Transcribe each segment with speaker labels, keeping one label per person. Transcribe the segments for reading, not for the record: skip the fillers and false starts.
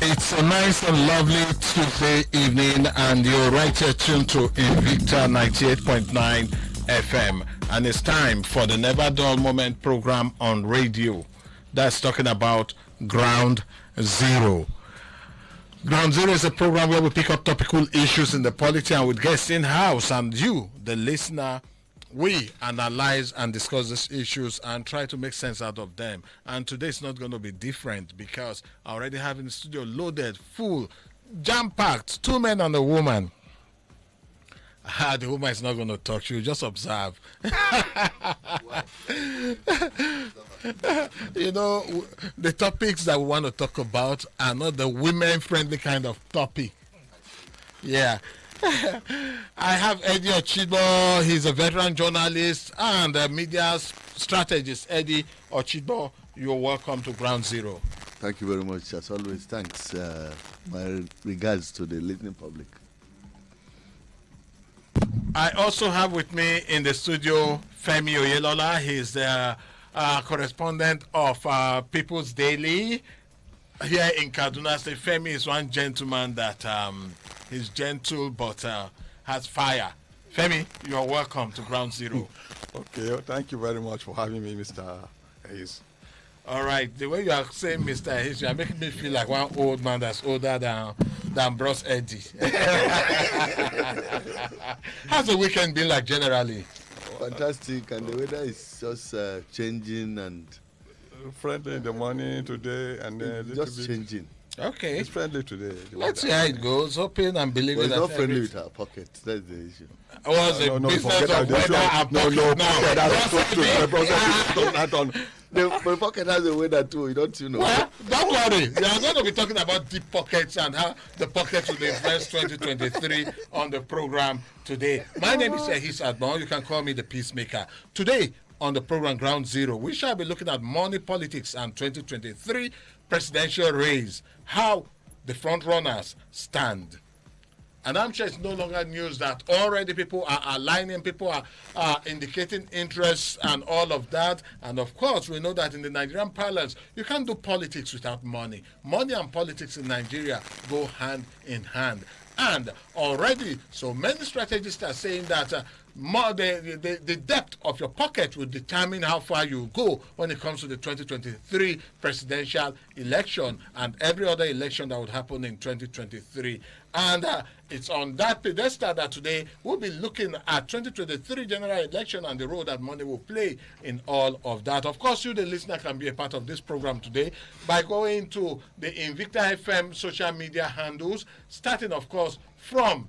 Speaker 1: It's a nice and lovely Tuesday evening, and you're right here tuned to Invicta 98.9 FM. And it's time for the Never Dull Moment program on radio. That's talking about Ground Zero. Ground Zero is a program where we pick up topical issues in the polity and with guests in-house, and you, the listener, we analyze and discuss these issues and try to make sense out of them. And today is not going to be different because I already have in the studio loaded, full, jam-packed, 2 men and a woman. The woman is not going to talk. She'll just observe. You know, the topics that we want to talk about are not the women-friendly kind of topic. Yeah. I have Eddie Ochibo. He's a veteran journalist and a media strategist. Eddie Ochibo, you're welcome to Ground Zero.
Speaker 2: Thank you very much. As always, thanks. My regards to the listening public.
Speaker 1: I also have with me in the studio Femi Oyelola. He's the correspondent of People's Daily here in Kaduna State. Femi is one gentleman that is gentle but has fire. Femi, you are welcome to Ground Zero.
Speaker 3: Okay, well, thank you very much for having me, Mr. Hayes.
Speaker 1: All right, the way you are saying Mr. Hayes, you are making me feel like one old man that's older than Bros Eddie. How's the weekend been like generally?
Speaker 2: Fantastic, and the weather is just changing and
Speaker 3: friendly in the morning today, and then
Speaker 2: just changing.
Speaker 1: Okay.
Speaker 3: It's friendly today.
Speaker 1: Let's see how it goes. Hoping and believing
Speaker 2: Well, it's
Speaker 1: that
Speaker 2: not friendly with our pockets. That's the issue.
Speaker 1: Was a business of weather and pocket.
Speaker 2: The pocket has a weather too, don't you know?
Speaker 1: Well, don't worry. We are going to be talking about deep pockets and how the pockets will influence 2023 on the program today. My name is Ehis Adbon. You can call me the Peacemaker. Today on the program Ground Zero, we shall be looking at money politics and 2023 presidential race, how the front runners stand. And I'm sure it's no longer news that already people are aligning, people are indicating interest and all of that. And of course, we know that in the Nigerian parlance, you can't do politics without money. Money and politics in Nigeria go hand in hand. And already, so many strategists are saying that the depth of your pocket will determine how far you go when it comes to the 2023 presidential election and every other election that would happen in 2023. And it's on that pedestal that today we'll be looking at 2023 general election and the role that money will play in all of that. Of course, you, the listener, can be a part of this program today by going to the Invicta FM social media handles, starting, of course, from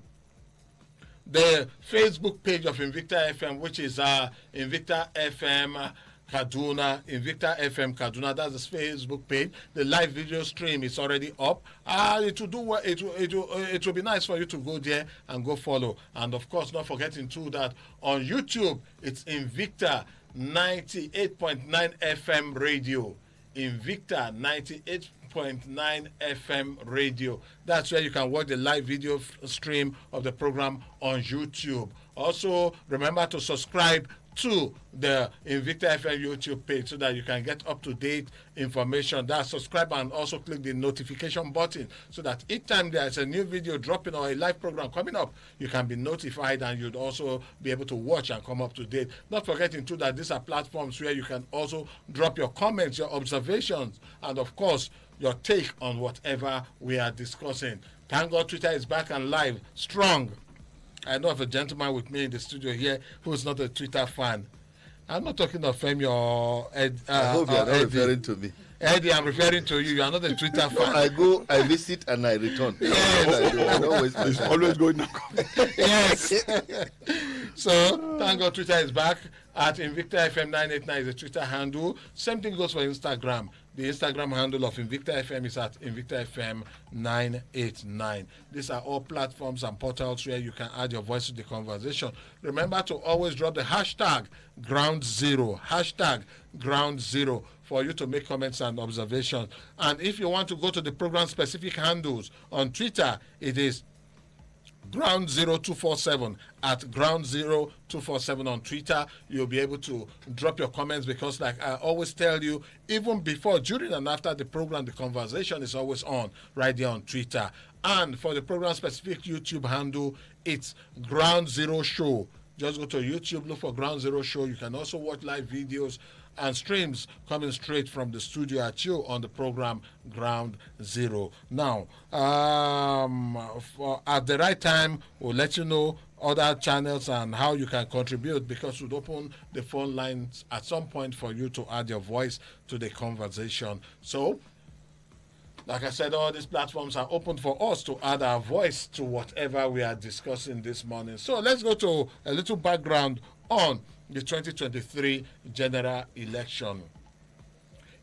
Speaker 1: the Facebook page of Invicta FM, which is Invicta FM Kaduna, Invicta FM Kaduna. That's the Facebook page. The live video stream is already up. It will do well. It will be nice for you to go there and go follow. And of course, not forgetting too that on YouTube it's Invicta 98.9 FM radio. Invicta 98.9 FM radio. That's where you can watch the live video stream of the program on YouTube. Also, remember to subscribe to the Invicta FM YouTube page so that you can get up-to-date information. That's subscribe and also click the notification button so that each time there's a new video dropping or a live program coming up, you can be notified and you'd also be able to watch and come up to date. Not forgetting too that these are platforms where you can also drop your comments, your observations, and of course, your take on whatever we are discussing. Thank God Twitter is back and live, strong. I know of a gentleman with me in the studio here who is not a Twitter fan. I'm not talking of Femi or Ed.
Speaker 2: I hope you are not referring to me.
Speaker 1: Eddie, I'm referring to you. You are not a Twitter fan.
Speaker 2: I go, I visit, and I return.
Speaker 1: Yes.
Speaker 2: I don't waste my
Speaker 3: It's
Speaker 2: time.
Speaker 3: always going to
Speaker 1: Yes. So, thank God Twitter is back at Invicta FM 989 is the Twitter handle. Same thing goes for Instagram. The Instagram handle of Invicta FM is at Invicta FM 989. These are all platforms and portals where you can add your voice to the conversation. Remember to always drop the hashtag Ground Zero. Hashtag Ground Zero for you to make comments and observations. And if you want to go to the program specific handles on Twitter, it is Ground 0247 at Ground 0247 on Twitter. You'll be able to drop your comments because, like I always tell you, even before, during, and after the program, the conversation is always on right there on Twitter. And for the program specific YouTube handle, it's Ground Zero Show. Just go to YouTube, look for Ground Zero Show. You can also watch live videos and streams coming straight from the studio at you on the program Ground Zero. Now, at the right time, we'll let you know other channels and how you can contribute, because we'll open the phone lines at some point for you to add your voice to the conversation. So, like I said, all these platforms are open for us to add our voice to whatever we are discussing this morning. So let's go to a little background on the 2023 general election.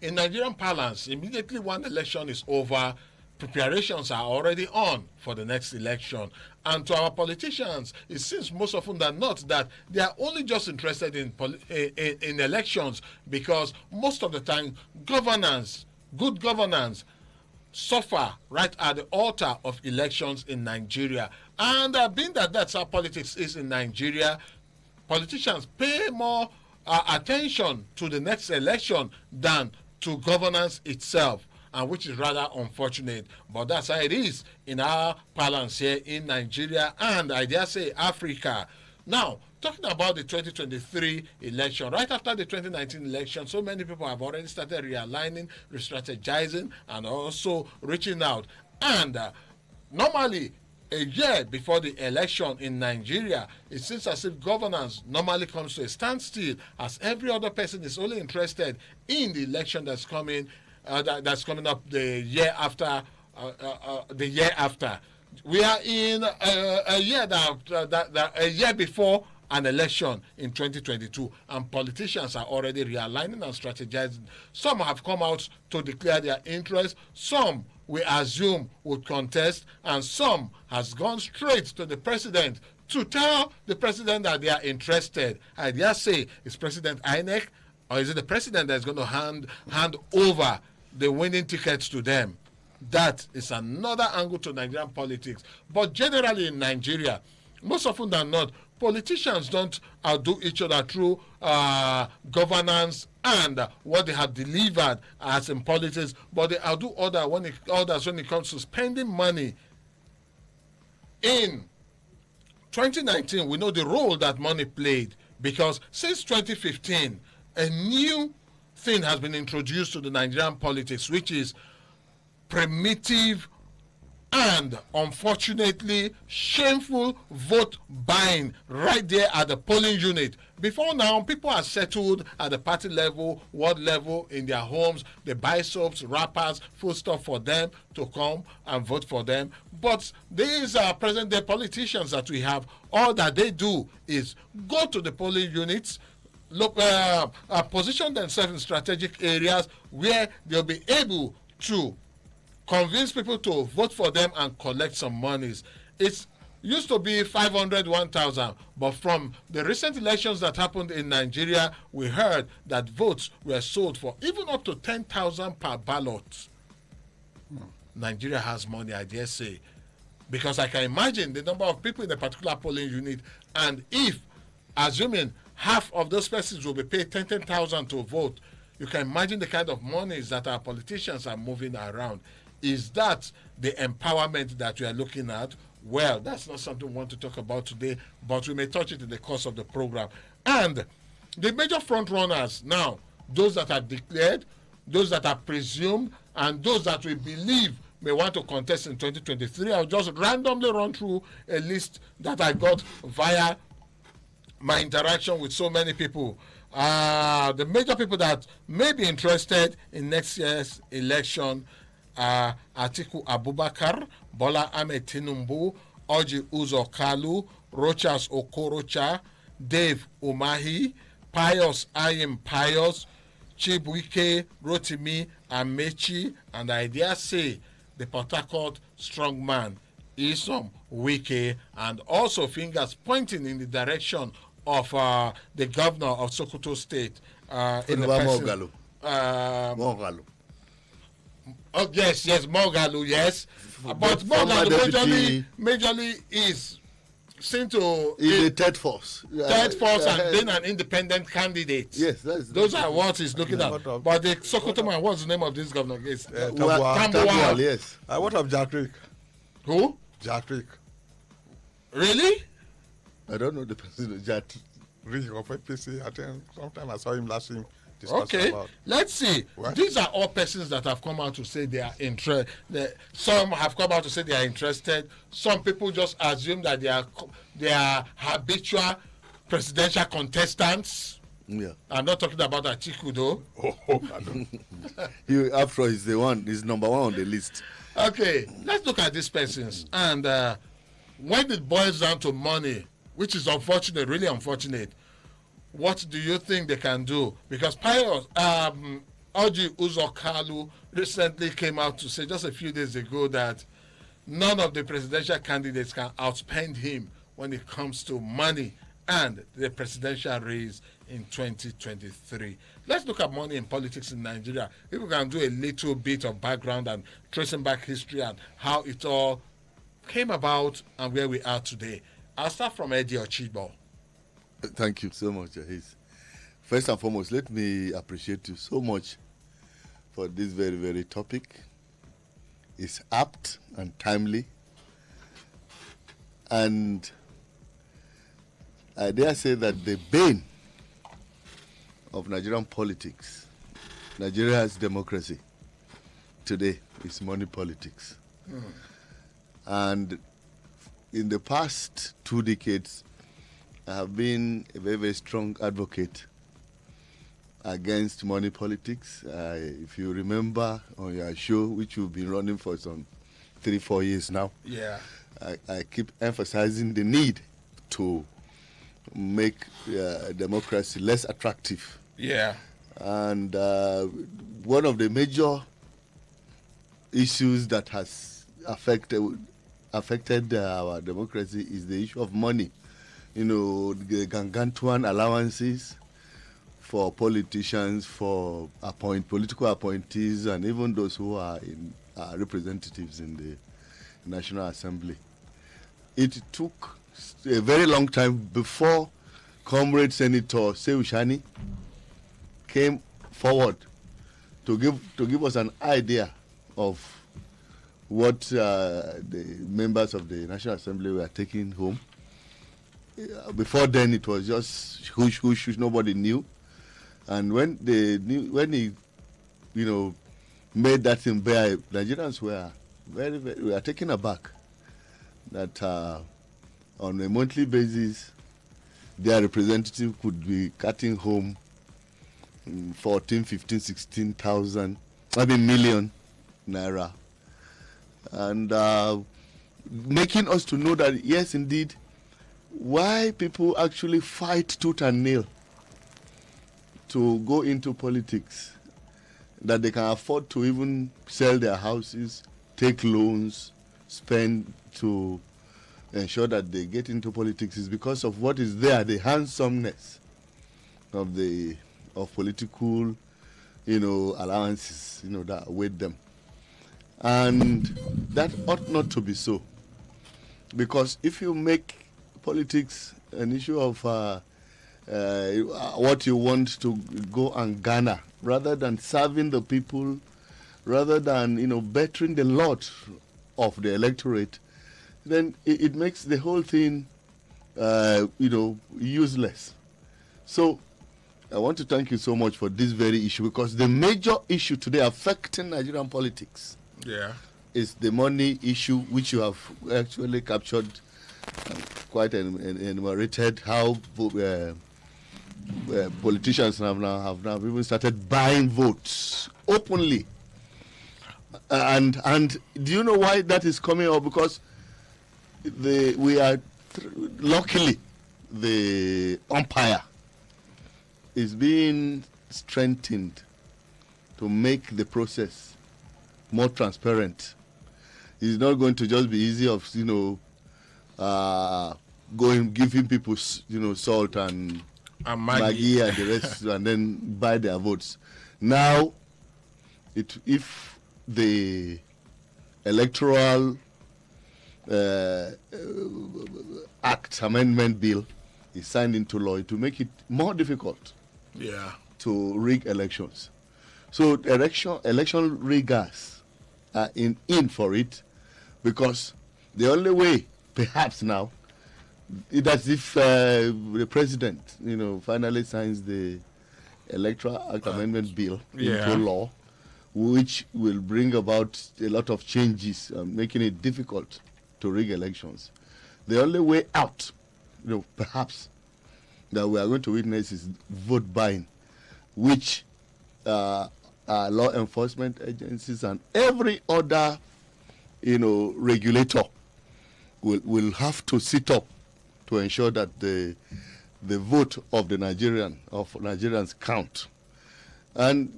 Speaker 1: In Nigerian parlance, immediately one election is over, preparations are already on for the next election. And to our politicians, it seems most often than not that they are only just interested in elections, because most of the time, governance, good governance, suffer right at the altar of elections in Nigeria. And being that that's how politics is in Nigeria, politicians pay more attention to the next election than to governance itself, and which is rather unfortunate. But that's how it is in our parlance here in Nigeria and, I dare say, Africa. Now, talking about the 2023 election, right after the 2019 election, so many people have already started realigning, re-strategizing, and also reaching out. And normally, a year before the election in Nigeria, it seems as if governance normally comes to a standstill, as every other person is only interested in the election that's coming, that's coming up the year after. We are in a year a year before an election in 2022, and politicians are already realigning and strategizing. Some have come out to declare their interest, some we assume would contest, and some has gone straight to the president to tell the president that they are interested. I dare say, is President INEC, or is it the president that's going to hand over the winning tickets to them? That is another angle to Nigerian politics. But generally in Nigeria, most often than not, politicians don't outdo each other through governance and what they have delivered as in politics, but they outdo others when it comes to spending money. In 2019, we know the role that money played, because since 2015, a new thing has been introduced to the Nigerian politics, which is primitive and unfortunately shameful vote buying right there at the polling unit. Before now, people are settled at the party level, ward level, in their homes. They buy soaps, wrappers, food stuff for them to come and vote for them. But these are present-day politicians that we have. All that they do is go to the polling units, look, position themselves in strategic areas where they'll be able to convince people to vote for them and collect some monies. It used to be 500, 1,000, but from the recent elections that happened in Nigeria, we heard that votes were sold for even up to 10,000 per ballot. Nigeria has money, I dare say, because I can imagine the number of people in a particular polling unit, and if, assuming half of those persons will be paid 10,000 to vote, you can imagine the kind of monies that our politicians are moving around. Is that the empowerment that we are looking at? Well, that's not something we want to talk about today, but we may touch it in the course of the program. And the major front runners now, those that are declared, those that are presumed, and those that we believe may want to contest in 2023, I'll just randomly run through a list that I got via my interaction with so many people. The major people that may be interested in next year's election are Atiku Abubakar, Bola Ahmed Tinubu, Orji Uzor Kalu, Rochas Okorocha, Dave Umahi, Pius Ayim Pius, Chibuike, Rotimi Amechi, and I dare say the Port Harcourt strongman Isom Wike, and also fingers pointing in the direction of the governor of Sokoto State in the person, Oh yes, Mogalu, yes. But
Speaker 2: former
Speaker 1: Mogalu
Speaker 2: deputy-
Speaker 1: majorly is seen to
Speaker 2: He's the third force.
Speaker 1: third force and being an independent candidate.
Speaker 2: Yes,
Speaker 1: Those are what he's looking at.
Speaker 3: What of-
Speaker 1: But the Sokoto man, what's the name of this governor? Yes.
Speaker 3: Tambuwal.
Speaker 1: Tambuwal.
Speaker 2: Yes.
Speaker 3: What of Jack Rick?
Speaker 1: Who?
Speaker 3: Jack Rick.
Speaker 1: Really?
Speaker 2: I don't know the person. Jat.
Speaker 3: Rick of APC. I think sometime I saw him last week discussing
Speaker 1: Okay,
Speaker 3: about.
Speaker 1: let's see.
Speaker 3: What?
Speaker 1: These are all persons that have come out to say they are interested. Some have come out to say they are interested. Some people just assume that they are habitual presidential contestants.
Speaker 2: Yeah.
Speaker 1: I'm not talking about Atiku though.
Speaker 3: I don't.
Speaker 2: He, after he's the one. He's number one on the list.
Speaker 1: Okay, let's look at these persons. And when it boils down to money, which is unfortunate, really unfortunate, what do you think they can do? Because Pius, Oji Uzokalu recently came out to say just a few days ago that none of the presidential candidates can outspend him when it comes to money and the presidential race in 2023. Let's look at money in politics in Nigeria. If we can do a little bit of background and tracing back history and how it all came about and where we are today. I'll start from Eddie Ochibo.
Speaker 2: Thank you so much, Ahis. First and foremost, let me appreciate you so much for this very, very topic. It's apt and timely. And I dare say that the bane of Nigerian politics, Nigeria's democracy today is money politics. And in the past 2 decades, I have been a very, very strong advocate against money politics. If you remember on your show, which you've been running for some 3-4 years now,
Speaker 1: Yeah.
Speaker 2: I keep emphasizing the need to make democracy less attractive.
Speaker 1: Yeah.
Speaker 2: And one of the major issues that has affected our democracy is the issue of money. You know, the gargantuan allowances for politicians, for political appointees, and even those who are representatives in the National Assembly. It took a very long time before Comrade Senator Seushani came forward to give us an idea of what the members of the National Assembly were taking home. Before then, it was just hush, hush, hush, nobody knew. And when he, made that thing bare, Nigerians were very, very, we are taken aback that on a monthly basis, their representative could be cutting home 14, 15, 16,000, million naira. And making us to know that, yes, indeed, why people actually fight tooth and nail to go into politics, that they can afford to even sell their houses, take loans, spend to ensure that they get into politics, is because of what is there, the handsomeness of political, allowances, that await them. And that ought not to be so. Because if you make politics an issue of what you want to go and garner, rather than serving the people, rather than, bettering the lot of the electorate, then it makes the whole thing, useless. So I want to thank you so much for this very issue, because the major issue today affecting Nigerian politics is the money issue, which you have actually captured quite enumerated, how politicians have now even started buying votes openly. And do you know why that is coming up? Because luckily the umpire is being strengthened to make the process more transparent. It's not going to just be easy of giving people salt and Maggi and the rest and then buy their votes. Now, if the electoral Act amendment bill is signed into law, to make it more difficult to rig elections. So election riggers are in for it, because the only way, perhaps now, it's as if the president, finally signs the Electoral Act Amendment Bill into law, which will bring about a lot of changes, making it difficult to rig elections. The only way out, perhaps, that we are going to witness is vote buying, which law enforcement agencies and every other, regulator will have to sit up to ensure that the vote of Nigerians count. And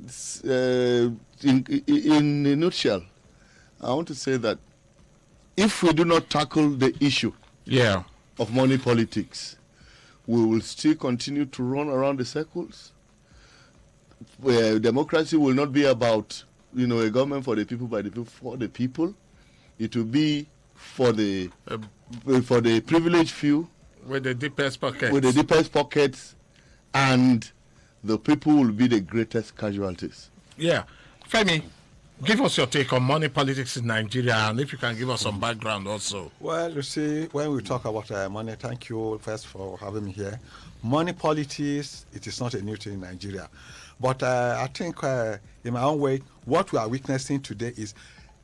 Speaker 2: in a nutshell, I want to say that if we do not tackle the issue of money politics, we will still continue to run around the circles, where democracy will not be about, a government for the people, by the people, for the people. It will be for the privileged few,
Speaker 1: with the deepest pockets.
Speaker 2: With the deepest pockets, and the people will be the greatest casualties.
Speaker 1: Yeah. Femi, give us your take on money politics in Nigeria, and if you can give us some background also.
Speaker 3: Well, you see, when we talk about money, thank you first for having me here. Money politics, it is not a new thing in Nigeria. But I think, in my own way, what we are witnessing today is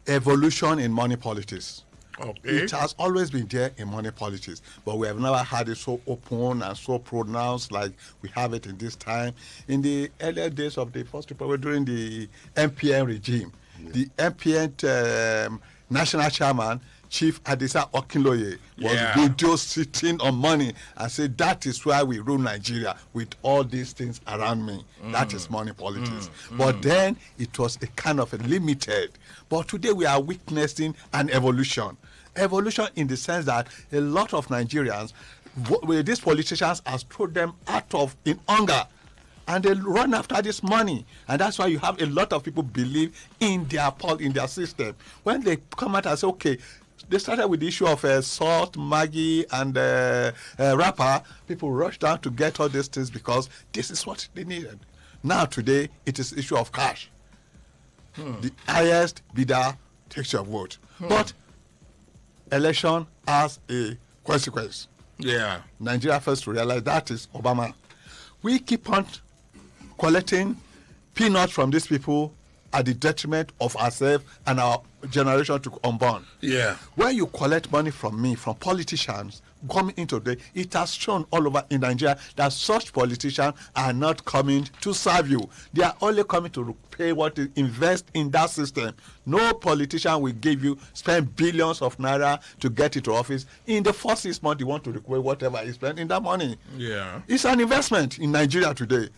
Speaker 3: evolution in money politics.
Speaker 1: Okay.
Speaker 3: It has always been there in money politics, but we have never had it so open and so pronounced like we have it in this time. In the earlier days of the First Republic, during the MPN regime, the MPN national chairman, Chief Adisa Okinloye, was video sitting on money and said, that is why we rule Nigeria, with all these things around me. That is money politics. But then it was a kind of a limited. But today we are witnessing an evolution. Evolution in the sense that a lot of Nigerians, these politicians have thrown them in hunger. And they run after this money. And that's why you have a lot of people believe in their system. When they come out and say, okay, they started with the issue of salt, Maggi, and wrapper. People rush down to get all these things because this is what they needed. Now, today, it is issue of cash. The highest bidder takes your vote. But election has a consequence.
Speaker 1: Yeah.
Speaker 3: Nigeria first to realize that is Obama. We keep on collecting peanuts from these people at the detriment of ourselves and our generation to unborn.
Speaker 1: Yeah.
Speaker 3: When you collect money from me, from politicians coming into the, it has shown all over in Nigeria that such politicians are not coming to serve you. They are only coming to pay what to invest in that system. No politician will give you, spend billions of naira to get into office. In the first 6 months, you want to require whatever is spent in that money.
Speaker 1: Yeah.
Speaker 3: It's an investment in Nigeria today.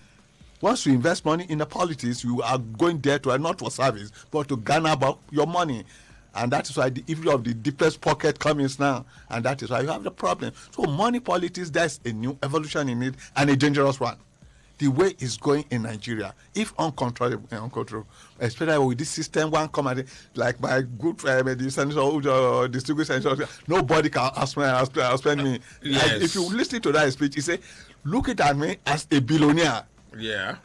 Speaker 3: Once you invest money in the politics, you are going there to not for service, but to garner about your money. And that is why the issue of the deepest pocket comes now. And that is why you have the problem. So money politics, there's a new evolution in it, and a dangerous one. The way it's going in Nigeria, if uncontrollable, especially with this system, one come at it, like my good friend, the senator, distinguished senator, nobody can outspend me.
Speaker 1: Yes.
Speaker 3: Like, if you listen to that speech, he said, look at me as a billionaire.
Speaker 1: Yeah.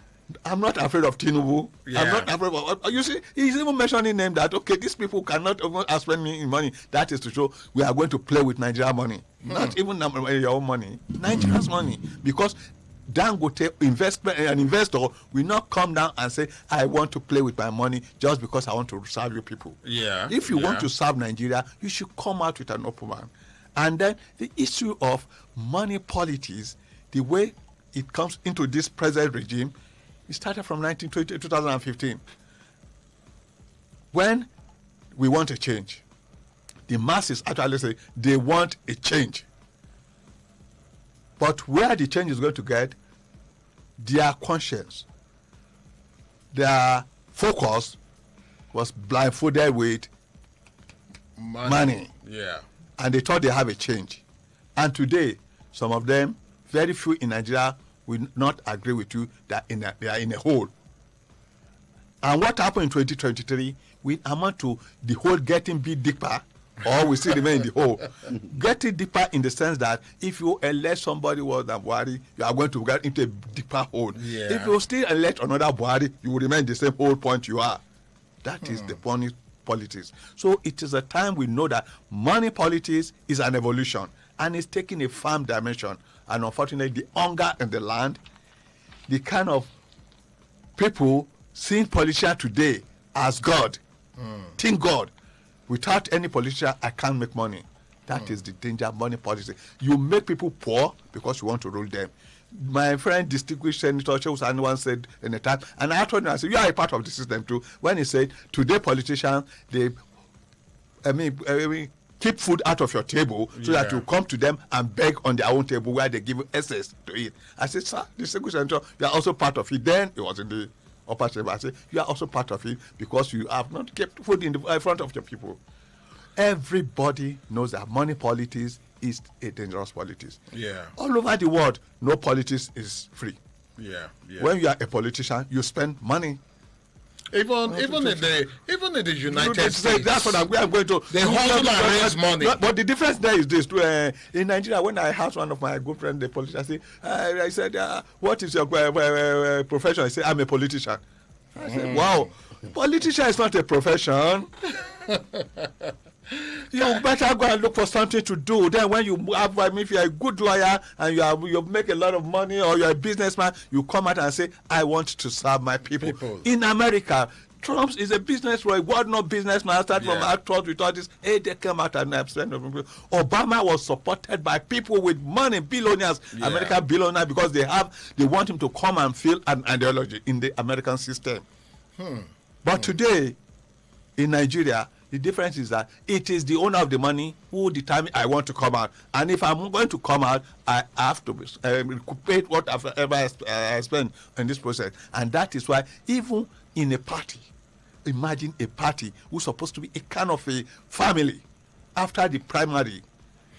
Speaker 3: I'm not afraid of Tinubu.
Speaker 1: Yeah.
Speaker 3: I'm not afraid of... You see, he's even mentioning name that, okay, these people cannot even spend me in money. That is to show we are going to play with Nigeria money. Not even your own money. Nigeria's money. Because Dangote an investor will not come down and say, I want to play with my money just because I want to serve you people.
Speaker 1: Yeah.
Speaker 3: If you want to serve Nigeria, you should come out with an open mind. And then the issue of money politics, the way it comes into this present regime, it started from 2015. When we want a change, the masses actually say they want a change. But where the change is going to get, their conscience, their focus was blindfolded with money.
Speaker 1: Yeah.
Speaker 3: And they thought they have a change. And today, some of them, very few in Nigeria, will not agree with you that they are in a hole. And what happened in 2023 will amount to the hole getting bit deeper, or we still remain in the hole. Getting deeper in the sense that if you elect somebody more than Buhari, you are going to get into a deeper hole.
Speaker 1: Yeah.
Speaker 3: If you still elect another Buhari, you will remain the same hole point you are. That is the politics. So it is a time we know that money politics is an evolution and it's taking a firm dimension. And unfortunately, the hunger in the land, the kind of people seeing politicians today as God, think God. Without any politician, I can't make money. That is the danger of money policy. You make people poor because you want to rule them. My friend, distinguished Senator Shehu once said in a time, and I told him, I said, you are a part of the system too. When he said, today politicians, they, keep food out of your table so that you come to them and beg on their own table where they give you access to it. I said, sir, distinguished Senator, you are also part of it. Then it was in the upper chamber. I said, you are also part of it because you have not kept food in the front of your people. Everybody knows that money politics is a dangerous politics.
Speaker 1: Yeah.
Speaker 3: All over the world, no politics is free.
Speaker 1: Yeah.
Speaker 3: When you are a politician, you spend money.
Speaker 1: Even in the United States,
Speaker 3: that's what I'm going to.
Speaker 1: They hustle and raise money.
Speaker 3: But the difference there is this: in Nigeria, when I asked one of my good friends, the politician, I said, "What is your profession?" I said, "I'm a politician." I said, "Wow, politician is not a profession." You better go and look for something to do. Then when you have, if you're a good lawyer and you make a lot of money, or you're a businessman, you come out and say, I want to serve my people. In America, Trump is a businessman, a well-known businessman, started from actors with all this. Hey, they came out and Obama was supported by people with money, billionaires, American billionaires, because they want him to come and fill an ideology in the American system. But today, in Nigeria, the difference is that it is the owner of the money who determines I want to come out. And if I'm going to come out, I have to recuperate what I've ever spent in this process. And that is why even in a party, imagine a party who's supposed to be a kind of a family after the primary.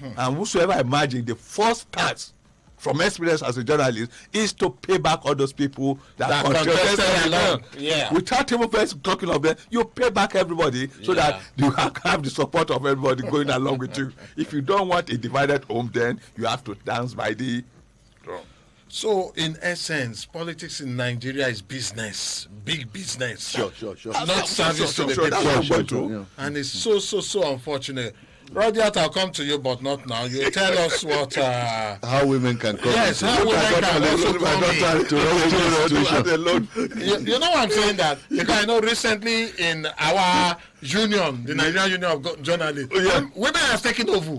Speaker 3: And whosoever imagine the first task from experience as a journalist is to pay back all those people that contested along. Without even first talking of them, you pay back everybody so that you have the support of everybody going along with you. If you don't want a divided home, then you have to dance by the drum.
Speaker 1: So, in essence, politics in Nigeria is business, big business.
Speaker 2: Sure.
Speaker 1: Not service to the people. And it's so unfortunate. Rodiat, I'll come to you, but not now. You tell us what...
Speaker 2: how women can come.
Speaker 1: Yes, how women can also come. You know what I'm saying? That because I know recently in our union, the Nigerian Union of Journalists, women have taken over.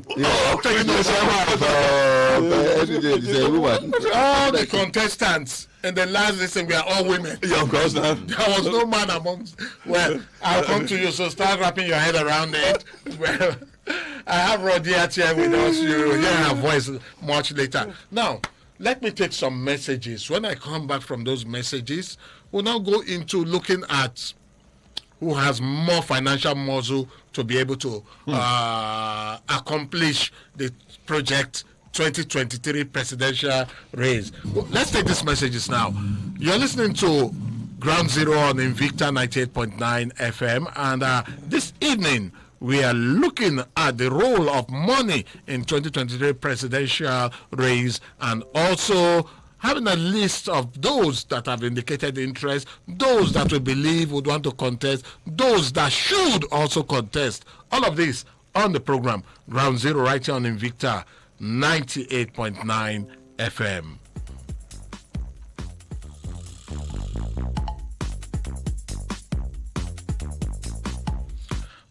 Speaker 1: All the contestants in the last listen, we are all women.
Speaker 3: Of course not.
Speaker 1: There was no man amongst... Well, I'll come to you, so start wrapping your head around it. Well, I have Rodiat here with us. You hear her voice much later. Now, let me take some messages. When I come back from those messages, we'll now go into looking at who has more financial muscle to be able to accomplish the project 2023 presidential race. Let's take these messages now. You're listening to Ground Zero on Invicta 98.9 FM, and this evening we are looking at the role of money in 2023 presidential race, and also having a list of those that have indicated interest, those that we believe would want to contest, those that should also contest. All of this on the program Ground Zero right here on Invicta 98.9 FM.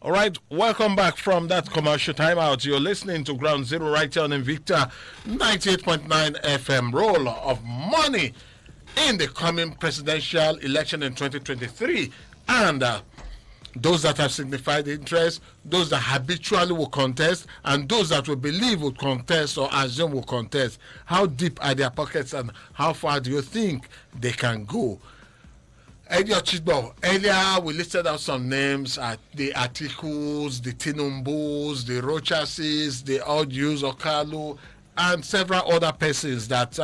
Speaker 1: All right, welcome back from that commercial timeout. You're listening to Ground Zero right here on Invicta 98.9 FM. Role of money in the coming presidential election in 2023. And those that have signified interest, those that habitually will contest, and those that we believe will contest or assume will contest. How deep are their pockets and how far do you think they can go? Earlier, we listed out some names, the Articles, the Tinumbus, the Rochases, the Audius, Okalu, and several other persons that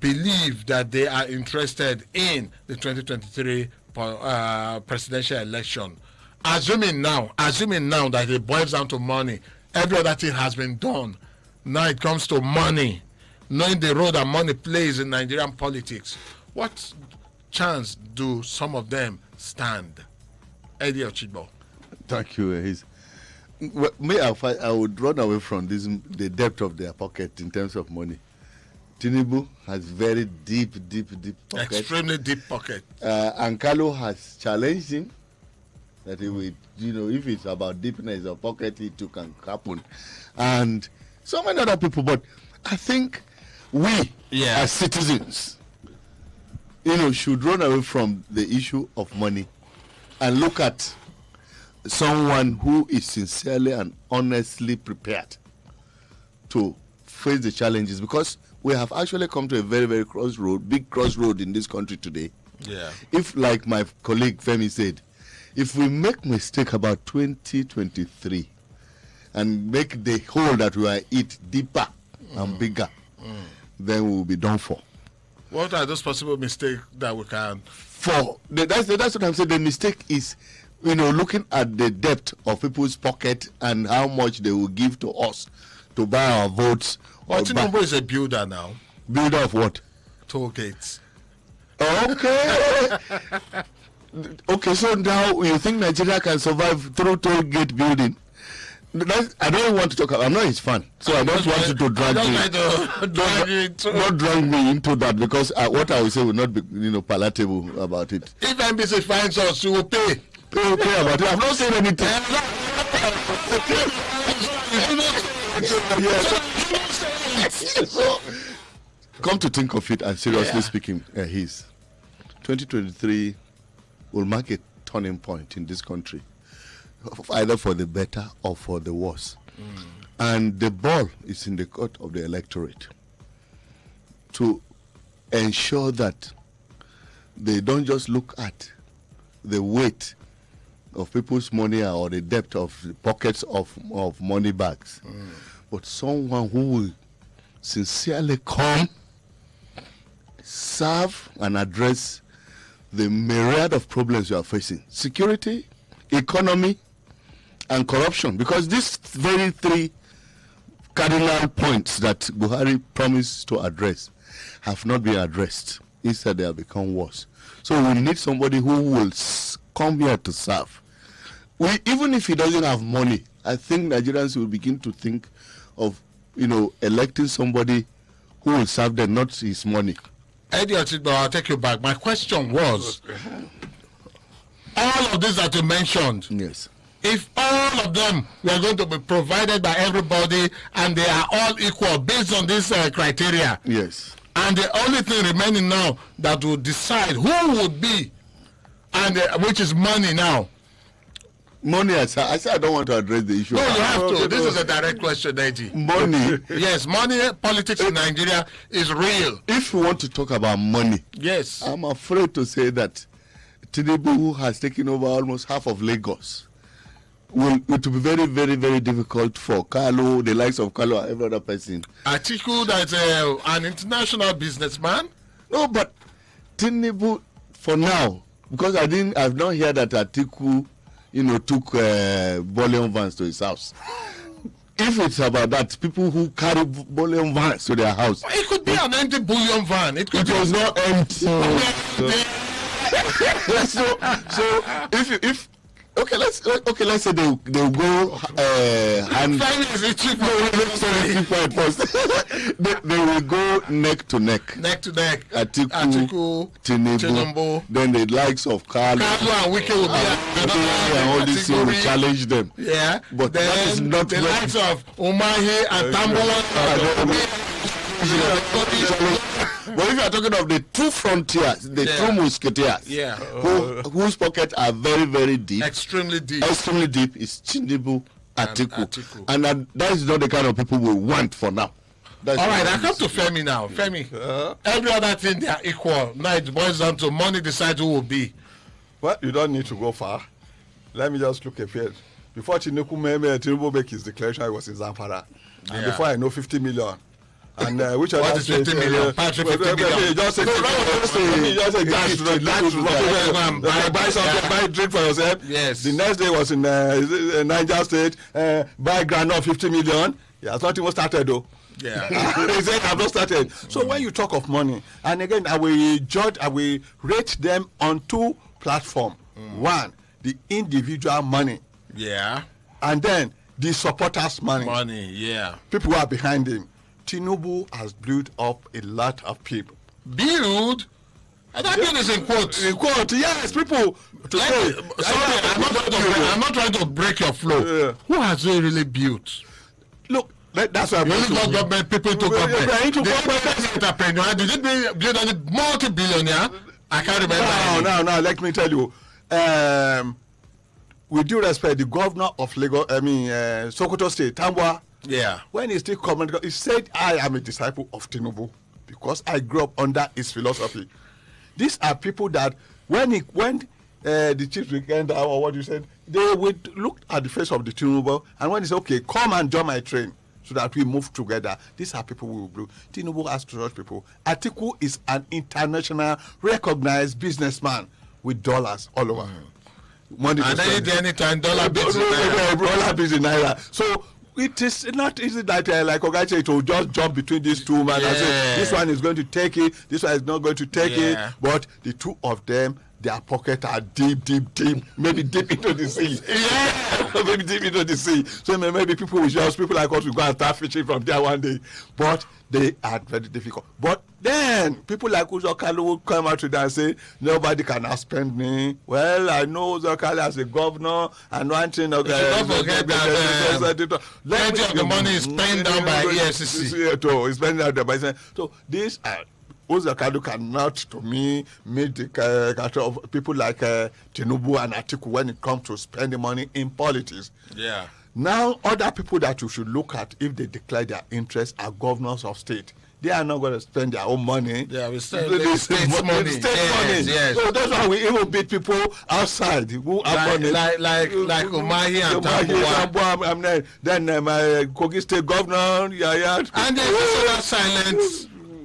Speaker 1: believe that they are interested in the 2023 presidential election, assuming now that it boils down to money, every other thing has been done. Now it comes to money, knowing the role that money plays in Nigerian politics. What chance do some of them stand? Eddie Ochigbo.
Speaker 2: Thank you. I would run away from the depth of their pocket in terms of money. Tinubu has very deep pocket.
Speaker 1: Extremely deep pocket.
Speaker 2: And Carlo has challenged him that he will, if it's about deepness of pocket, it too can happen. And so many other people. But I think we, as citizens, should run away from the issue of money and look at someone who is sincerely and honestly prepared to face the challenges, because we have actually come to a very, very big crossroad in this country today.
Speaker 1: Yeah.
Speaker 2: If, like my colleague Femi said, if we make mistake about 2023 and make the hole that we are it deeper and bigger, then we will be done for.
Speaker 1: What are those possible mistakes that we can?
Speaker 2: That's what I'm saying. The mistake is, looking at the depth of people's pocket and how much they will give to us to buy our votes.
Speaker 1: Well, Tinubu is a builder now.
Speaker 2: Builder of what?
Speaker 1: Toll gates.
Speaker 2: Okay. Okay, so now you think Nigeria can survive through toll gate building? I don't want to talk. I'm not his fan, so I don't want you to drag me. Don't drag me into that, because what I will say will not be, palatable about it.
Speaker 1: If NBC finds us, you will pay.
Speaker 2: Pay about it. I've not said anything. So, come to think of it, and seriously speaking, 2023 will mark a turning point in this country, either for the better or for the worse. And the ball is in the court of the electorate to ensure that they don't just look at the weight of people's money or the depth of the pockets of money bags, but someone who will sincerely come, serve and address the myriad of problems you are facing: security, economy, and corruption. Because these very three cardinal points that Buhari promised to address have not been addressed. Instead, they have become worse. So we need somebody who will come here to serve. Even if he doesn't have money, I think Nigerians will begin to think of, electing somebody who will serve them, not his money.
Speaker 1: Eddie Ochigbo, I'll take you back. My question was, all of this that you mentioned,
Speaker 2: yes,
Speaker 1: if all of them were going to be provided by everybody and they are all equal based on this criteria,
Speaker 2: yes,
Speaker 1: and the only thing remaining now that will decide who would be, and which is money now.
Speaker 2: Money, I said I don't want to address the issue.
Speaker 1: No, you have to. This is a direct question, Eddie.
Speaker 2: Money.
Speaker 1: Yes, money, politics in Nigeria is real.
Speaker 2: If you want to talk about money,
Speaker 1: yes,
Speaker 2: I'm afraid to say that Tinubu, who has taken over almost half of Lagos, it will be very, very, very difficult for Carlo, the likes of Carlo, or every other person.
Speaker 1: Atiku, that's an international businessman.
Speaker 2: No, but Tinubu, for now, because I've not heard that Atiku, took volume vans to his house. If it's about that, people who carry volume vans to their house.
Speaker 1: It could be an empty bullion van. It
Speaker 2: was not empty. So if let's say they'll go hand. They will go neck to neck.
Speaker 1: Neck to neck.
Speaker 2: Atiku, Tinubu. Then the likes of Carlo
Speaker 1: and Wike will be
Speaker 2: and all these things will challenge them.
Speaker 1: Yeah.
Speaker 2: But
Speaker 1: then
Speaker 2: that is not
Speaker 1: the likes of Umahi and Tambola.
Speaker 2: But if you are talking of the two frontiers, the two musketeers, whose pockets are very, very deep,
Speaker 1: extremely deep,
Speaker 2: is Tinubu, Atiku. And that is not the kind of people we want for now. All
Speaker 1: right, I come to Femi now. Femi, every other thing they are equal. Now it boils down to money decides who will be.
Speaker 3: Well, you don't need to go far. Let me just look at it. Before Tinubu make his declaration, I was in Zamfara. And before I know 50 million And which
Speaker 1: What
Speaker 3: other
Speaker 1: is 50 million? Patrick, 50 million.
Speaker 3: Just say, buy something, buy drink for yourself.
Speaker 1: Yes.
Speaker 3: The next day was in Niger State, buy granola 50 million. Yeah, it's not even started though.
Speaker 1: Yeah.
Speaker 3: He said, I've not started. So when you talk of money, and again, I will rate them on two platforms. One, the individual money.
Speaker 1: Yeah.
Speaker 3: And then the supporters' money.
Speaker 1: Money, yeah.
Speaker 3: People who are behind him. Tinubu has built up a lot of people.
Speaker 1: Build? And that build is in quotes.
Speaker 3: In quote, yes, people.
Speaker 1: Sorry, I'm not trying to break your flow.
Speaker 3: Yeah.
Speaker 1: Who has they really built?
Speaker 3: Look, that's why I'm
Speaker 1: You only got government, people into government. Did it build any multi-billionaire? I can't remember.
Speaker 3: No, let me tell you. With due respect, the governor of Lagos, Sokoto State, Tambwa,
Speaker 1: Yeah.
Speaker 3: when he still commented, he said, I am a disciple of Tinubu because I grew up under his philosophy. These are people that when the chief weekend or what you said, they would look at the face of the Tinubu, and when he said, okay, come and join my train so that we move together. These are people we will do. Tinubu has to trust people. Atiku is an international recognized businessman with dollars all over. Money
Speaker 1: and anytime dollar bills in
Speaker 3: naira. So it is not easy that like Oga said, to just jump between these two men and say this one is going to take it, this one is not going to take it. But the two of them, their pockets are deep, maybe deep into the sea. Maybe deep into the sea. So maybe people like us will go and start fishing from there one day. But they are very difficult. But then people like Uzokalo will come out to them and say, nobody can outspend me. Well, I know Uzokalo as a governor, and one thing
Speaker 1: don't forget that plenty of the money is spent down by EFCC.
Speaker 3: So these are Uzokalo cannot, to me, meet the character of people like Tinubu and Atiku when it comes to spending money in politics.
Speaker 1: Yeah.
Speaker 3: Now, other people that you should look at if they declare their interest are governors of state. They are not going to spend their own money.
Speaker 1: Yeah, we spend state money. Yes.
Speaker 3: So that's why we even beat people outside who have money.
Speaker 1: Like Umahi and Tambuwa.
Speaker 3: Then my Kogi State governor, Yaya.
Speaker 1: And there's also that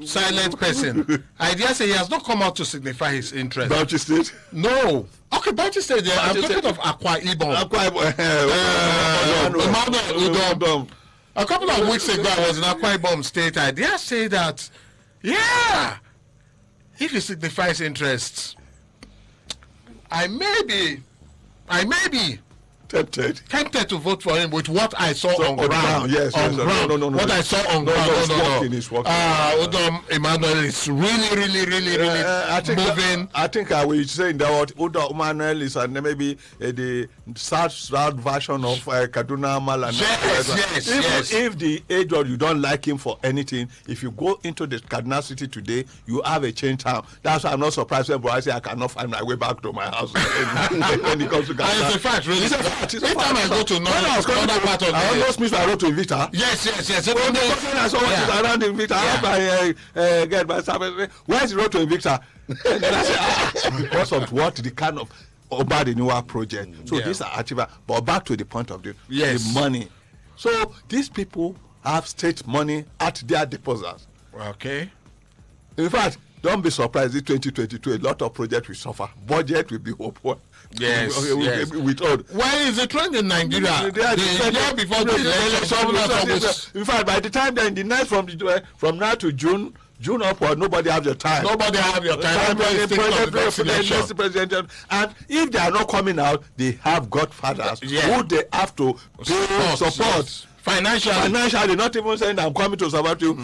Speaker 1: silent person. I dare say he has not come out to signify his interest.
Speaker 3: Bauchi State?
Speaker 1: No. Okay, Bauchi State. I'm talking of Akwa Ibom. Udom. A couple of weeks ago, I was in Akwa Ibom State. I dare say that, if he signifies interest, I may be tempted to vote for him with what I saw on ground.
Speaker 3: Yes,
Speaker 1: on ground.
Speaker 3: No.
Speaker 1: What I saw on ground.
Speaker 3: It's working.
Speaker 1: Udom Emmanuel is really moving.
Speaker 3: I think I will say that what Udom Emmanuel is maybe the south version of Kaduna Malan.
Speaker 1: Yes.
Speaker 3: If the age or you don't like him for anything, if you go into the Kaduna city today, you have a change town. That's why I'm not surprised when I say I cannot find my way back to my house when it comes to Kaduna.
Speaker 1: It's a fact, really. Every time I go to northern part of
Speaker 3: I almost missed my road to Invicta.
Speaker 1: Yes.
Speaker 3: When the person I saw around Invicta, I get my service. Where's the road to Invicta? And then I said, because of what the kind of about the newer project. So these are achievable. But back to the point of the money. So these people have state money at their deposits.
Speaker 1: Okay.
Speaker 3: In fact, don't be surprised in 2022 a lot of projects will suffer. Budget will be open.
Speaker 1: Yes.
Speaker 3: Withhold.
Speaker 1: Why is the trend in Nigeria? The year before the election,
Speaker 3: in fact, by the time they're in the night from now to June upward, nobody has your time.
Speaker 1: Nobody have your time.
Speaker 3: And if they are not coming out, they have godfathers who they have to pay support. Financially, not even saying I'm coming to support you.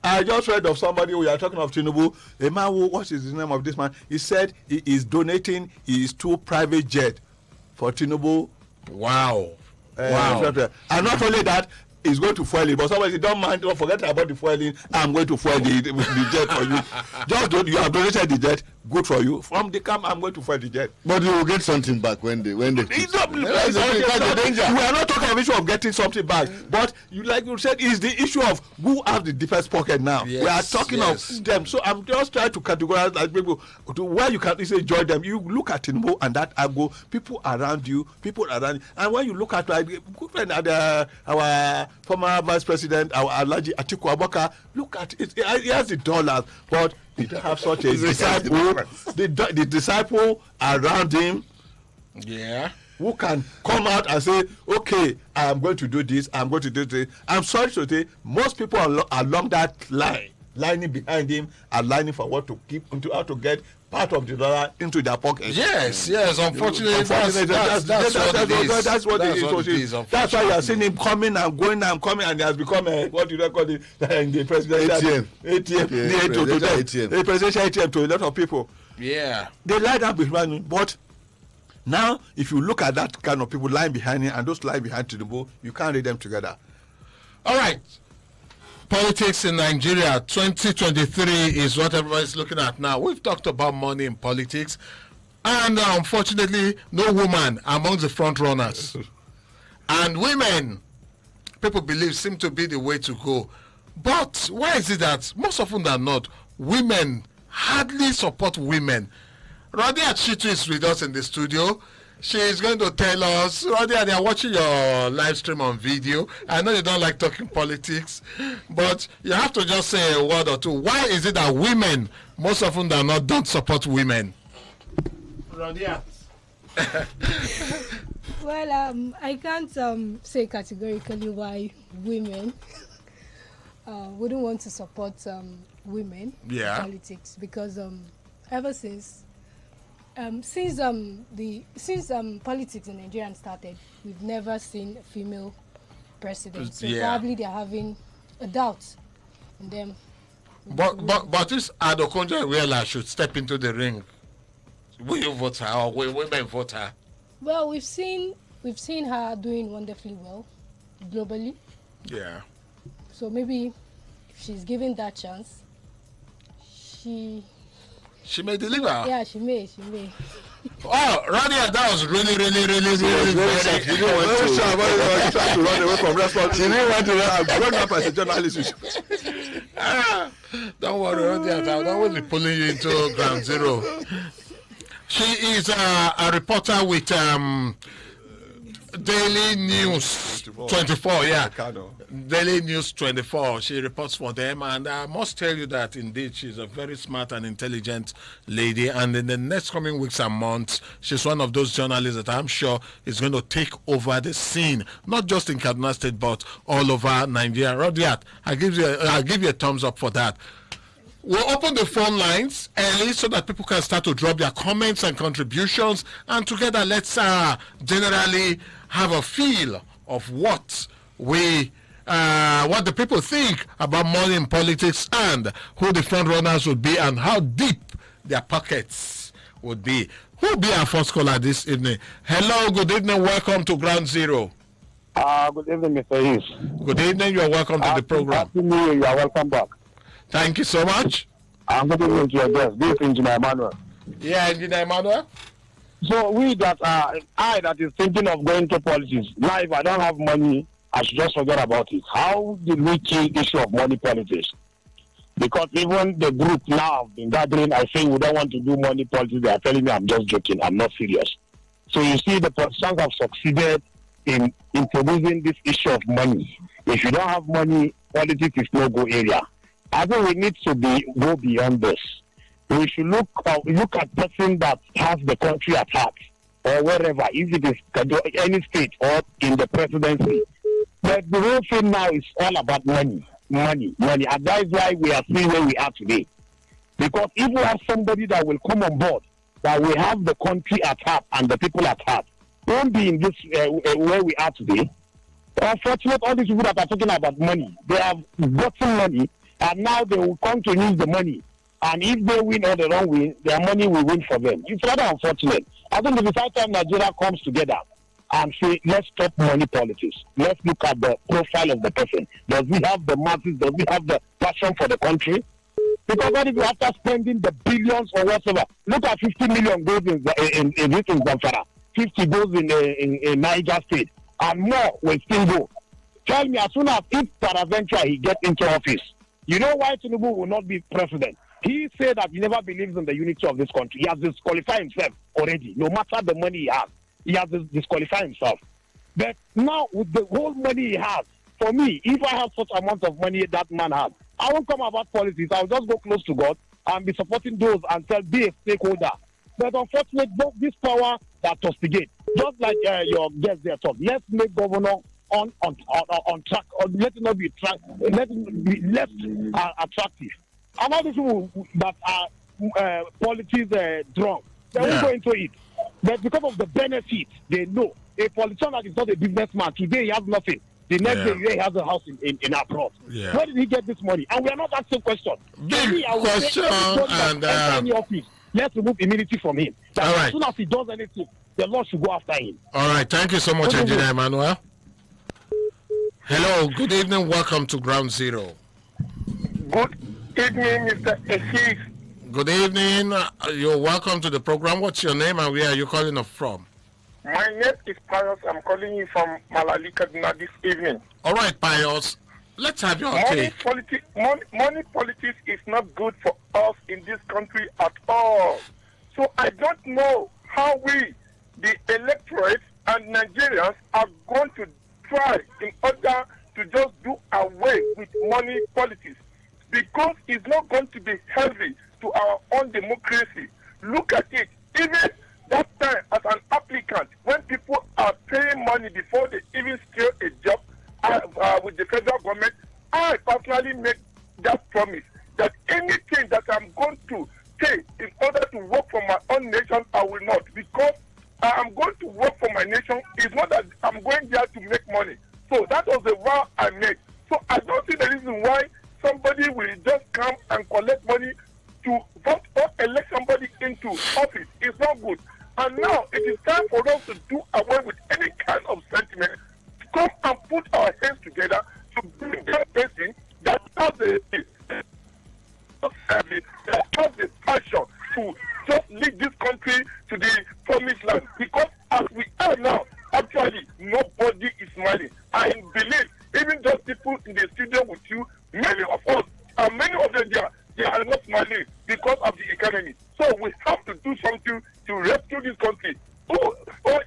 Speaker 3: I just read of somebody, we are talking of Tinubu, a man who, what is the name of this man? He said he is donating his 2 private jets for Tinubu.
Speaker 1: Wow.
Speaker 3: And not only that, he's going to fuel it. But somebody said, don't forget about the fueling. I'm going to fuel the jet for you. You have donated the jet, good for you. From the camp, I'm going to fight the jet.
Speaker 2: But you will get something back when they.
Speaker 3: That's the danger. We are not talking about issue of getting something back, but like you said, is the issue of who has the deepest pocket now.
Speaker 1: Yes,
Speaker 3: we are talking of them. So I'm just trying to categorize like people to where you can easily join them. You look at Tinubu and that Agbo, people around you, and when you look at like good friend our former vice president, our Alhaji Atiku Abubakar, look at it. He has the dollars, but he don't have such a disciple. The disciple around him.
Speaker 1: Yeah.
Speaker 3: Who can come out and say, okay, I am going to do this, I'm going to do this. I'm sorry to say, most people along that line, lining behind him, are lining for what to keep, into how to get part of the dollar into their pocket.
Speaker 1: Yes. Unfortunately, that's what it is.
Speaker 3: That's why you are seeing him coming and going and coming, and he has become what do you call it? The presidential ATM. The presidential ATM to a lot of people.
Speaker 1: Yeah.
Speaker 3: They lie down behind him, but now, if you look at that kind of people lying behind him and those lying behind Tinubu, you can't read them together.
Speaker 1: All right. Politics in Nigeria 2023 is what everybody's looking at now. We've talked about money in politics, and unfortunately, no woman among the front runners. And women, people believe, seem to be the way to go. But why is it that most often than not, women hardly support women? Radia Chitu is with us in the studio. She is going to tell us, Radia, they are watching your live stream on video. I know you don't like talking politics, but you have to just say a word or two. Why is it that women, most often than not, don't support women? Radia.
Speaker 4: Well, I can't say categorically why women wouldn't want to support women in politics, because ever since politics in Nigeria started, we've never seen a female president. So probably they're having a doubt in them.
Speaker 1: But this Adokonja Iweala should step into the ring. Will you vote her, or will women vote her?
Speaker 4: Well, we've seen her doing wonderfully well globally.
Speaker 1: Yeah.
Speaker 4: So maybe if she's given that chance,
Speaker 1: she may deliver.
Speaker 4: Yeah, she may.
Speaker 1: Oh, Radia, that was really very
Speaker 3: She didn't want to run away from response. She didn't want to run. I've grown up as a journalist.
Speaker 1: Don't worry, Radia, I don't want to be pulling you into ground zero. She is a reporter with Daily News 24, yeah. Daily News 24. She reports for them, and I must tell you that indeed she's a very smart and intelligent lady. And in the next coming weeks and months, she's one of those journalists that I'm sure is going to take over the scene, not just in Kaduna State, but all over Nigeria. Rodiat, I'll give you a thumbs up for that. We'll open the phone lines early so that people can start to drop their comments and contributions, and together let's generally have a feel of what the people think about money in politics, and who the front runners would be, and how deep their pockets would be. Who will be our first caller this evening? Hello, good evening, welcome to Ground Zero.
Speaker 5: Good evening, Mr. Hughes.
Speaker 1: Good evening, you are welcome to the program.
Speaker 5: Happy New Year, you are welcome back.
Speaker 1: Thank you so much.
Speaker 5: I'm good evening to your guest, this Engineer Emmanuel.
Speaker 1: Yeah, Engineer Emmanuel.
Speaker 5: So I that is thinking of going to politics, now if I don't have money, I should just forget about it. How did we kill the issue of money politics? Because even the group now have been gathering, I say we don't want to do money politics. They are telling me I'm just joking, I'm not serious. So you see, the politicians have succeeded in introducing this issue of money. If you don't have money, politics is no-go area. I think we need to go beyond this. We should look at person that has the country at heart, or wherever, if it is any state or in the presidency. But the whole thing now is all about money. And that is why we are seeing where we are today. Because if we have somebody that will come on board, that we have the country at heart and the people at heart, we won't be in this where we are today. Unfortunately, all these people that are talking about money, they have gotten money, and now they will come to use the money. And if they win or they don't win, their money will win for them. It's rather unfortunate. I think the first time Nigeria comes together and say, let's stop money politics. Let's look at the profile of the person. Does he have the masses? Does he have the passion for the country? Because what if you after spending the billions or whatever? Look at 50 million goes in this in Zamfara, 50 goes in Niger State, and more will still go. Tell me, as soon as if peradventure he gets into office, you know why Tinubu will not be president? He said that he never believes in the unity of this country. He has disqualified himself already. No matter the money he has disqualified himself. But now with the whole money he has, for me, if I have such amount of money that man has, I won't come about politics. I'll just go close to God and be supporting those and be a stakeholder. But unfortunately, this power that tostigate, just like your guest there talk, let's make governor on track, or let it not be let it be less attractive. And all these people that are politics drunk, they won't go into it. But because of the benefits, they know. A politician that is not a businessman, today he has nothing. The next day he has a house in abroad. Yeah. Where did he get this money? And we are not asking questions.
Speaker 1: Big question. And
Speaker 5: any office, let's remove immunity from him. That
Speaker 1: all right.
Speaker 5: As soon as he does anything, the law should go after him.
Speaker 1: All right. Thank you so much, Engineer Emmanuel. Hello. Good evening. Welcome to Ground Zero.
Speaker 6: Good evening, Mr. Asif.
Speaker 1: Good evening. You're welcome to the program. What's your name and where are you calling us from?
Speaker 6: My name is Pius. I'm calling you from Malali, Kaduna this evening.
Speaker 1: All right, Pius. Let's have your take.
Speaker 6: Money politics is not good for us in this country at all. So I don't know how we, the electorate and Nigerians, are going to try in order to just do away with money politics, because it's not going to be healthy to our own democracy. Look at it. Even that time, as an applicant, when people are paying money before they even secure a job with the federal government, I personally make that promise that anything that I'm going to take in order to work for my own nation, I will not. Because I'm going to work for my nation. It's not that I'm going there to make money. So that was the vow I made. So I don't see the reason why somebody will just come and collect money to vote or elect somebody into office. It's not good. And now it is time for us to do away with any kind of sentiment. Come and put our hands together to bring that person that has the passion to just lead this country to the promised land. Because as we are now, actually, nobody is smiling. I believe even those people in the studio with you, many of us, and many of them, they are not smiling because of the economy. So we have to do something to rescue this country. Oh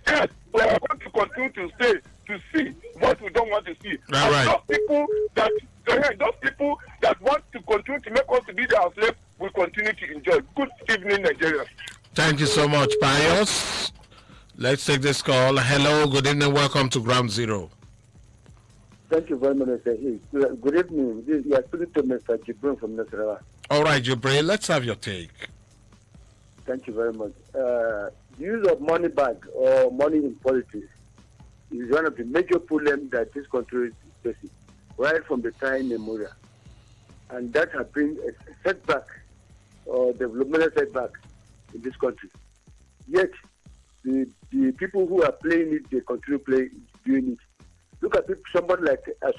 Speaker 6: yes, we are going to continue to stay to see what we don't want to see.
Speaker 1: All right.
Speaker 6: Those people that want to continue to make us to be their slaves will continue to enjoy. Good evening, Nigeria.
Speaker 1: Thank you so much, Pius. Let's take this call. Hello, good evening. Welcome to Ground Zero.
Speaker 7: Thank you very much, Mr. Good evening. You are speaking to Mr. Jibrin from Nasarawa.
Speaker 1: All right, Jibrin, let's have your take.
Speaker 7: Thank you very much. The use of money bag or money in politics is one of the major problems that this country is facing, right from the time memorial. And that has been a setback or developmental setback in this country. Yet, the people who are playing it, they continue doing it. Look at somebody like, as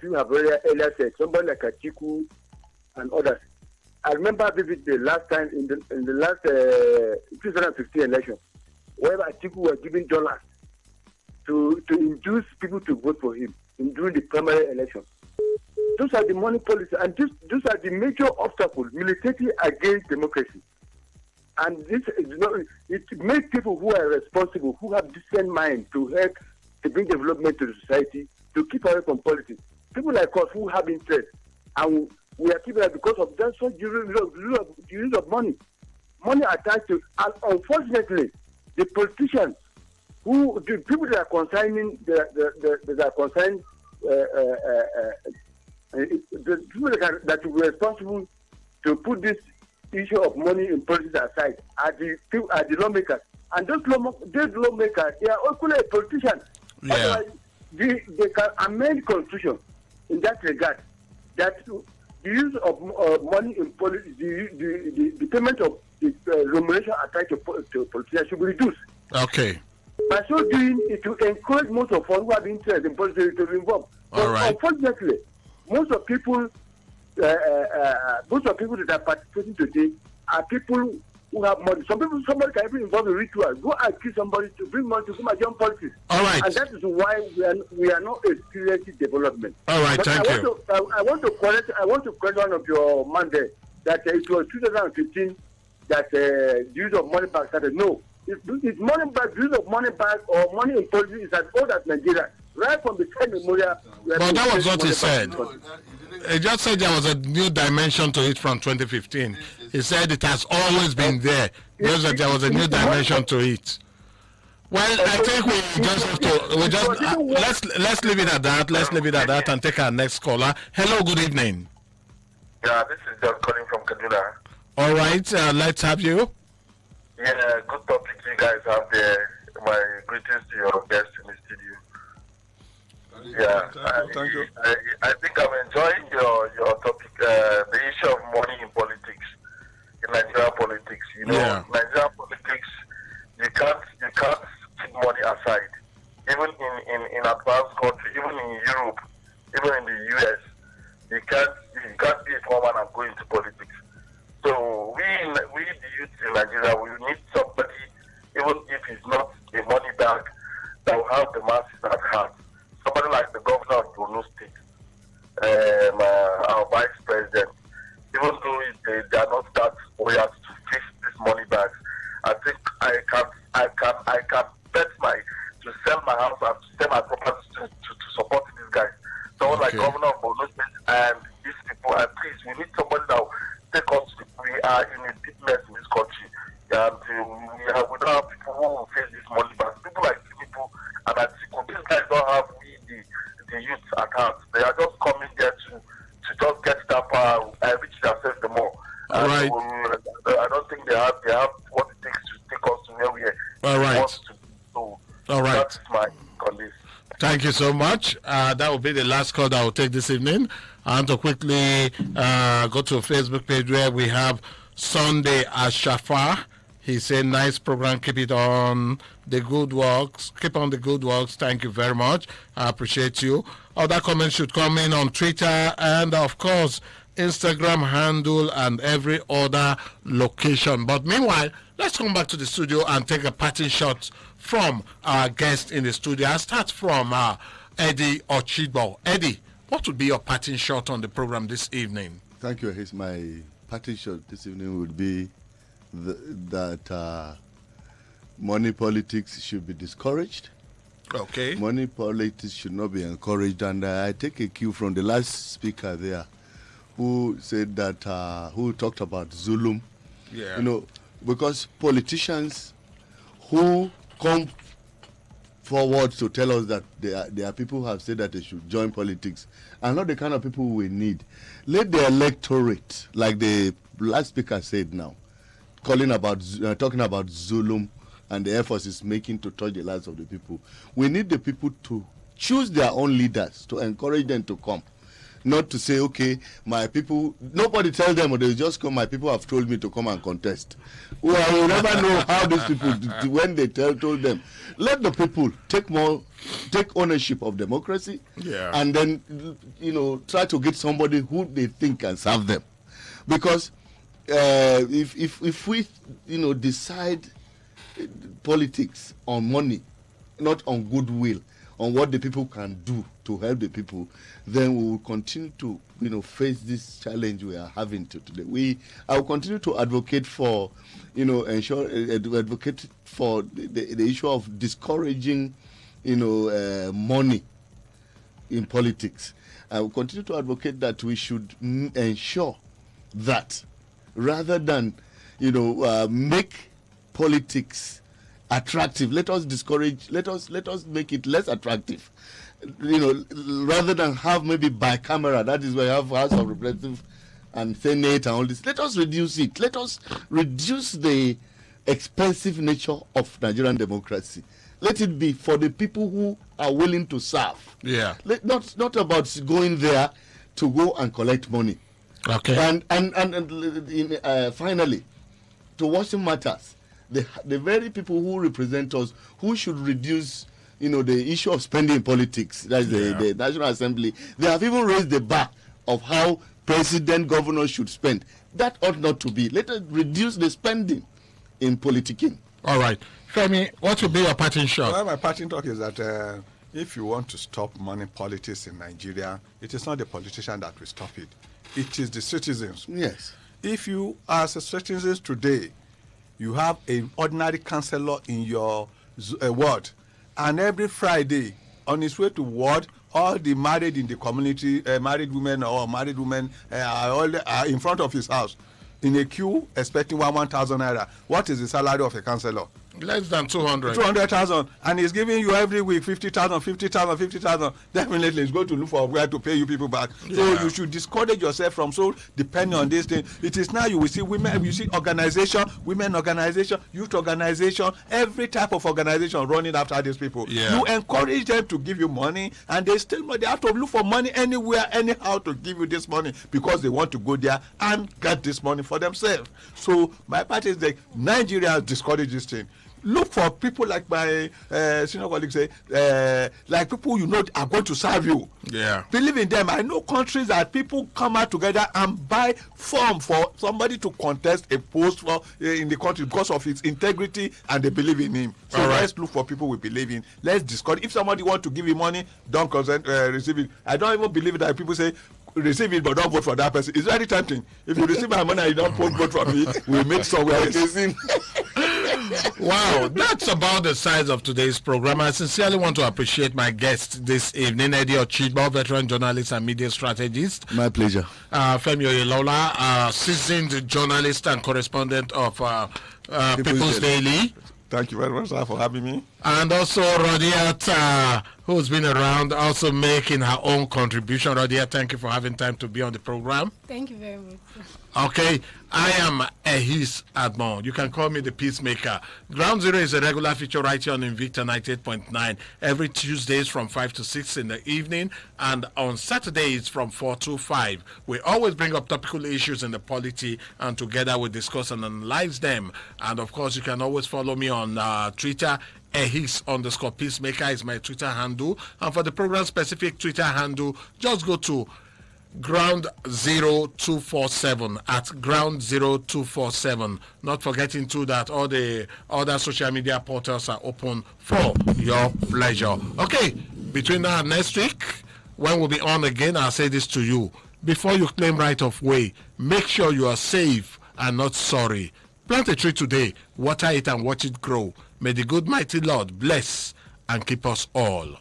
Speaker 7: you have earlier said, somebody like Atiku and others. I remember vividly the last time in the last 2015 election, where Atiku was giving dollars to induce people to vote for him during the primary election. Those are the money policies, and those are the major obstacles militating against democracy. And it makes people who are responsible, who have decent mind to help to bring development to the society, to keep away from politics. People like us who have interest, and we are keeping it because of that such use of money. Money attached to, and unfortunately, the politicians, the people that are consigning, the people that will be responsible to put this issue of money in politics aside are the lawmakers. And those lawmakers, they are equally politicians.
Speaker 1: Yeah.
Speaker 7: Otherwise, they can amend constitution in that regard. That the use of money in politics, the payment of the remuneration attached to politicians should be reduced.
Speaker 1: Okay.
Speaker 7: By so doing, it will encourage most of us who have interest in politics to be involved. But
Speaker 1: all right.
Speaker 7: Unfortunately, most of people most of the people that are participating today are people who have money. Somebody can even involve in ritual. Go and kill somebody to bring money to come and join politics.
Speaker 1: All right.
Speaker 7: And that is why we are not experiencing development.
Speaker 1: All right,
Speaker 7: but
Speaker 1: thank you.
Speaker 7: I want to correct one of your man there that it was 2015 that the use of money back started. No, it's money back. The use of money back or money in politics is as old as Nigeria. Right from the time memorial.
Speaker 1: But that was what he said. He just said there was a new dimension to it from 2015. He said it has always been there. Just that there was a new dimension to it. Well, I think we just have to. Let's leave it at that. Let's leave it at that and take our next caller. Hello, good evening.
Speaker 8: Yeah, this is John calling from Kaduna.
Speaker 1: All right, let's have you.
Speaker 8: Yeah, good topic you guys have there. My greetings to your guests in the studio. Yeah,
Speaker 3: thank you.
Speaker 8: I think I'm enjoying your topic, the issue of money in politics, in Nigerian politics. You know, Nigerian politics, you can't keep money aside. Even in advanced countries, even in Europe, even in the US, you can't be a poor man and go into politics. So we the youth in Nigeria, we need somebody, even if it's not a money bag, that will have the masses at heart. Somebody like the governor of Borno State, our vice president, even though they are not that loyal to fix this money bags, I think I can bet to sell my house and to sell my property to support these guys. Someone like governor of Borno State and these people, and please, we need somebody that will take us to, we are in a deep mess in this country. And we don't have people who will face this money bags. People like people and Atiku, these guys don't have the youth at heart. They are just coming there to just get that power and reach themselves the more.
Speaker 1: All right.
Speaker 8: I don't think they have what it takes to take us to where we are.
Speaker 1: All right.
Speaker 8: So
Speaker 1: all right.
Speaker 8: That's my on this.
Speaker 1: Thank you so much. That will be the last call that I will take this evening. I want to quickly go to a Facebook page where we have Sunday Ashafa. He said, nice program. Keep it on the good works. Keep on the good works. Thank you very much. I appreciate you. Other comments should come in on Twitter and, of course, Instagram handle and every other location. But meanwhile, let's come back to the studio and take a parting shot from our guest in the studio. I'll start from Eddie Ochibo. Eddie, what would be your parting shot on the program this evening?
Speaker 2: Thank you. My parting shot this evening would be that money politics should be discouraged.
Speaker 1: Okay.
Speaker 2: Money politics should not be encouraged. And I take a cue from the last speaker there who said that, who talked about Zulum.
Speaker 1: Yeah.
Speaker 2: You know, because politicians who come forward to tell us that there are people who have said that they should join politics are not the kind of people we need. Let the electorate, like the last speaker said now, talking about Zulum and the efforts it's making to touch the lives of the people. We need the people to choose their own leaders, to encourage them to come. Not to say, okay, my people, nobody tell them, or they just come, my people have told me to come and contest. Well, I will never know how these people, when they told them. Let the people take ownership of democracy, and then, try to get somebody who they think can serve them. Because if we, decide politics on money, not on goodwill, on what the people can do to help the people, then we will continue to, face this challenge we are having today. I will continue to advocate for, advocate for the issue of discouraging, money in politics. I will continue to advocate that we should ensure that rather than, make politics attractive, let us discourage, let us make it less attractive. Rather than have maybe bicameral, that is where you have House of Representatives and Senate and all this. Let us reduce it. Let us reduce the expensive nature of Nigerian democracy. Let it be for the people who are willing to serve.
Speaker 1: Yeah.
Speaker 2: Not about going there to go and collect money.
Speaker 1: Okay.
Speaker 2: And finally, to worsen matters, the very people who represent us, who should reduce, the issue of spending in politics, that's the National Assembly, they have even raised the bar of how president, governor should spend. That ought not to be. Let us reduce the spending in politicking.
Speaker 1: All right. Femi, what will be your parting shot?
Speaker 3: Well, my parting talk is that if you want to stop money politics in Nigeria, it is not the politician that will stop it. It is the citizens.
Speaker 2: Yes.
Speaker 3: If you, as a citizen today, you have an ordinary councillor in your ward, and every Friday, on his way to ward, all the married in the community, married women or married women are in front of his house in a queue expecting 1,000 naira. What is the salary of a councillor?
Speaker 1: Less than 200.
Speaker 3: 200,000, and he's giving you every week 50,000. Definitely, he's going to look for where to pay you people back. Yeah. So you should discourage yourself from so depending on this thing. It is now you will see women, you see organization, women organization, youth organization, every type of organization running after these people.
Speaker 1: Yeah.
Speaker 3: You encourage them to give you money, and they have to look for money anywhere, anyhow to give you this money because they want to go there and get this money for themselves. So my part is that Nigeria discourage this thing. Look for people like my senior colleagues say, like people you know are going to serve you.
Speaker 1: Yeah.
Speaker 3: Believe in them. I know countries that people come out together and buy form for somebody to contest a post for in the country because of its integrity and they believe in him. So let's look for people we believe in. Let's discuss. If somebody wants to give you money, don't consent receive it. I don't even believe that people say receive it but don't vote for that person. It's very tempting. If you receive my money and you don't vote for me, we'll meet somewhere else.
Speaker 1: Wow, that's about the size of today's program. I sincerely want to appreciate my guest this evening, Eddie Ochidbo, veteran journalist and media strategist.
Speaker 2: My pleasure.
Speaker 1: Femi Oyelola, seasoned journalist and correspondent of People's Daily.
Speaker 3: Thank you very much, sir, for having me.
Speaker 1: And also Rodiat, who's been around, also making her own contribution. Rodiat, thank you for having time to be on the program.
Speaker 4: Thank you very much.
Speaker 1: Okay, I am Ehis Admon. You can call me the Peacemaker. Ground Zero is a regular feature right here on Invicta 98.9 every Tuesdays from 5 to 6 in the evening, and on Saturdays from 4 to 5. We always bring up topical issues in the polity, and together we discuss and analyze them. And of course, you can always follow me on Twitter. Ehis_Peacemaker is my Twitter handle, and for the program specific Twitter handle, just go to Ground 0247 at Ground 0247. Not forgetting too that all the other social media portals are open for your pleasure. Okay, between now and next week, when we'll be on again, I'll say this to you. Before you claim right of way, make sure you are safe and not sorry. Plant a tree today, water it and watch it grow. May the good mighty Lord bless and keep us all.